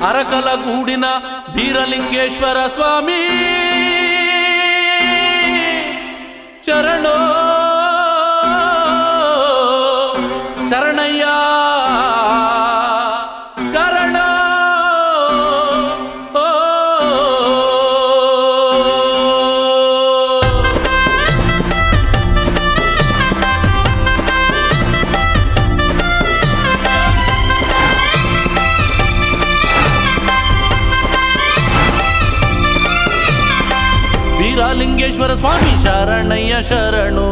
ಅರಕಲಗೂಡಿನ ಬೀರಲಿಂಗೇಶ್ವರ ಸ್ವಾಮಿ ಶರಣೋ ಶರಣಯ್ಯ ಶರಣ ಬೀರಲಿಂಗೇಶ್ವರ ಸ್ವಾಮಿ ಶರಣಯ್ಯ ಶರಣು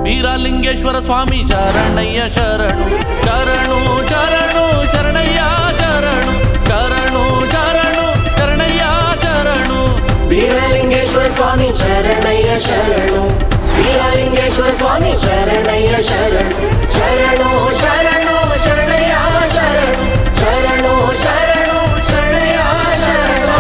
ಬೀರಲಿಂಗೇಶ್ವರ ಸ್ವಾಮಿ ಶರಣಯ್ಯ ಶರಣು ಶರಣು ಶರಣು ಶರಣಯ್ಯ ಶರಣು ಶರಣು ಶರಣು ಶರಣಯ್ಯ ಶರಣು ಬೀರಲಿಂಗೇಶ್ವರ ಸ್ವಾಮಿ ಶರಣಯ್ಯ ಶರಣು ಬೀರಲಿಂಗೇಶ್ವರ ಸ್ವಾಮಿ ಶರಣಯ್ಯ ಶರಣು ಶರಣು ಶರಣು ಶರಣಯ್ಯ ಶರಣು ಶರಣು ಶರಣು ಶರಣಯ್ಯ ಶರಣು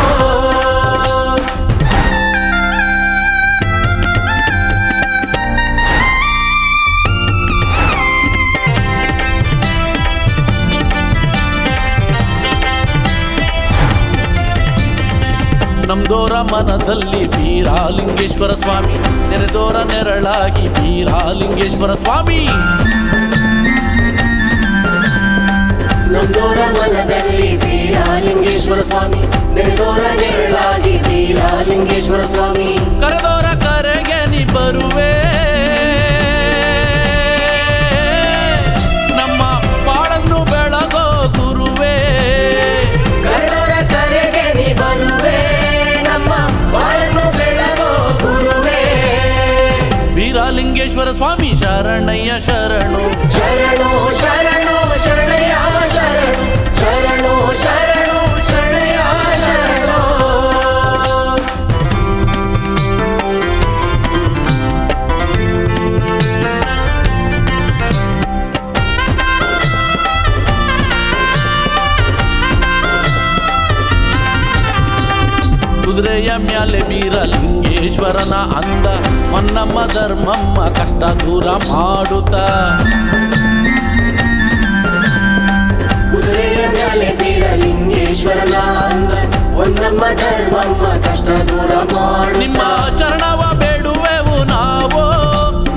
ನಮ್ದೋರ ಮನದಲ್ಲಿ ಬೀರಲಿಂಗೇಶ್ವರ ಸ್ವಾಮಿ ನೆರೆದೋರ ನೆರಳಾಗಿ ಬೀರಲಿಂಗೇಶ್ವರ ಸ್ವಾಮಿ ನಮ್ದೋರ ಮನದಲ್ಲಿ ಬೀರಲಿಂಗೇಶ್ವರ ಸ್ವಾಮಿ ನೆರೆದೋರ ನೆರಳಾಗಿ ಬೀರಲಿಂಗೇಶ್ವರ ಸ್ವಾಮಿ ಕರೆದೋರ ಕರೆಗೆ ನೀ ಬರುವೆ ನಮ್ಮ ಬಾಳನ್ನು ಬೆಳಗೋ ಗುರುವೇ ಕರೆದೋರ ಕರೆಗೆ ನೀ ಬರುವೆ ನಮ್ಮ ಬಾಳನ್ನು ಬೆಳಗೋ ಗುರುವೇ ಬೀರಲಿಂಗೇಶ್ವರ ಸ್ವಾಮಿ ಶರಣಯ್ಯ ಶರಣು ಶರಣು ಶರಣು ಶರಣಯ್ಯ ಶರಣು ಶರಣು ಶರಣು ಶರಣಯ್ಯ ಶರಣು ಕುದುರೆಯ ಮ್ಯಾಲೆ ಬೀರಲಿಂಗೇಶ್ವರನ ಅಂದ ಮನ್ನಮ್ಮ ಧರ್ಮಮ್ಮ ಕಷ್ಟ ದೂರ ಮಾಡುತ್ತ ಕುದುರೆಯ ಮ್ಯಾಲೆ ಬೀರಲಿಂಗೇಶ್ವರನ ಅಂದ ಹೊನ್ನಮ್ಮ ಧರ್ಮಮ್ಮ ಕಷ್ಟ ದೂರ ನಿಮ್ಮ ಮಾಡುತ್ತ ಚರಣವ ಬೇಡುವೆವು ನಾವು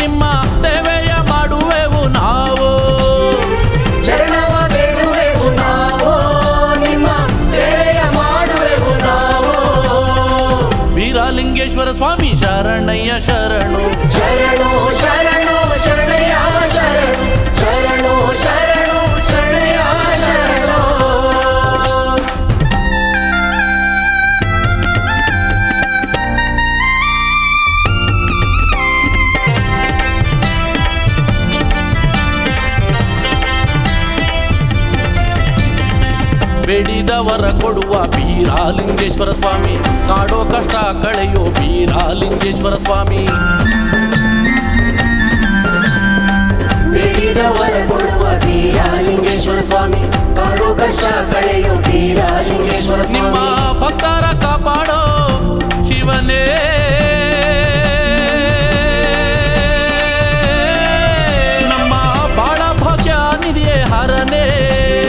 ನಿಮ್ಮ ಸೇವೆಯ ಮಾಡುವೆವು ನಾವು ಚರಣವ ಬೇಡುವೆವು ನಾವು ನಿಮ್ಮ ಸೇವೆಯ ಮಾಡುವೆವು ನಾವು ಬೀರಲಿಂಗೇಶ್ವರ ಸ್ವಾಮಿ ಶರಣಯ್ಯ ಶರಣು ಶರಣು ಶರಣು ಶರಣಯ್ಯ ಶರಣು ಶರಣು ಶರಣು ಶರಣಯ್ಯ ಶರಣು ಬೇಡಿದವರ ಕೊಡುವ ಬೀರಲಿಂಗೇಶ್ವರ ಸ್ವಾಮಿ ಕಾಡೋ ಕಷ್ಟ ಕಳೆಯೋ ಬೀರಲಿಂಗೇಶ್ವರ ಸ್ವಾಮಿ ಬೇಡಿದವರ ಕೊಡುವ ಬೀರಲಿಂಗೇಶ್ವರ ಸ್ವಾಮಿ ಕಾಡೋ ಕಷ್ಟ ಕಳೆಯೋ ಬೀರಲಿಂಗೇಶ್ವರ ನಿಮ್ಮ ಸ್ವಾಮಿ ಭಕ್ತರ ಕಾಪಾಡೋ ಶಿವನೇ ನಮ್ಮ ಬಾಳ ಭಾಗ್ಯ ನಿಧಿಯೇ ಹರನೇ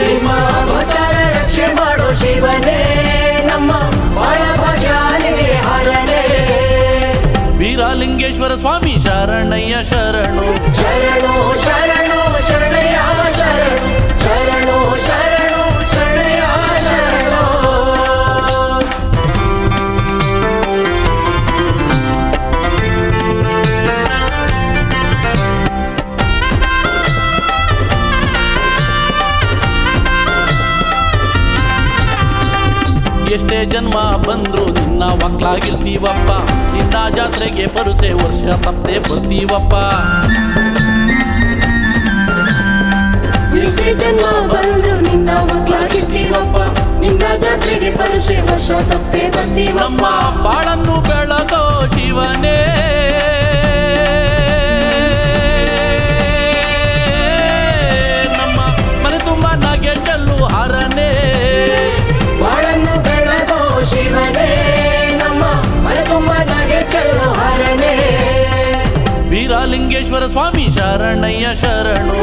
ನಿಮ್ಮ ಭಕ್ತರ ರಕ್ಷೆ ಮಾಡೋ ಶಿವನೇ ನಮ್ಮ ಬಾಳ ಭಾಗ್ಯಾನಿಧಿ ಹರನೇ ಬೀರಲಿಂಗೇಶ್ವರ ಸ್ವಾಮಿ ಶರಣಯ್ಯ ಶರಣು ಶರಣು ಶರಣು ಶರಣಯ್ಯ ಶರಣು ಶರಣು ಶರಣು ಶರಣಯ್ಯ ಶರಣು ಎಷ್ಟೇ ಜನ್ಮ ಬಂದ್ರು ನಿನ್ನ ಮಕ್ಕಳಾಗಿರ್ತೀವಪ್ಪ ನಿನ್ನ ಜಾತ್ರೆಗೆ ಬರುಸೆ ವರ್ಷ ತಪ್ಪದೆ ಬರ್ತೀವಪ್ಪ ಎಷ್ಟೇ ಜನ್ಮ ಬಂದ್ರು ನಿನ್ನ ಮಕ್ಕಳಾಗಿರ್ತೀವಪ್ಪ ನಿನ್ನ ಜಾತ್ರೆಗೆ ಪರುಷೆ ವರ್ಷ ತಪ್ಪದೆ ಬರ್ತೀವಪ್ಪ ನಮ್ಮ ಬಾಳನ್ನು ಬೆಳಗೋ ಶಿವನೇ ನಮ್ಮ ಮನೆ ತುಂಬ ನಗೆ ಚೆಲ್ಲು ಹರನೇ ಬಾಳನ್ನು ಬೆಳಗೋ ಶಿವನೇ ನಮ್ಮ ಮನೆ ತುಂಬ ನಗೆ ಚೆಲ್ಲು ಹರನೇ ಬೀರಲಿಂಗೇಶ್ವರ ಸ್ವಾಮಿ ಶರಣಯ್ಯ ಶರಣು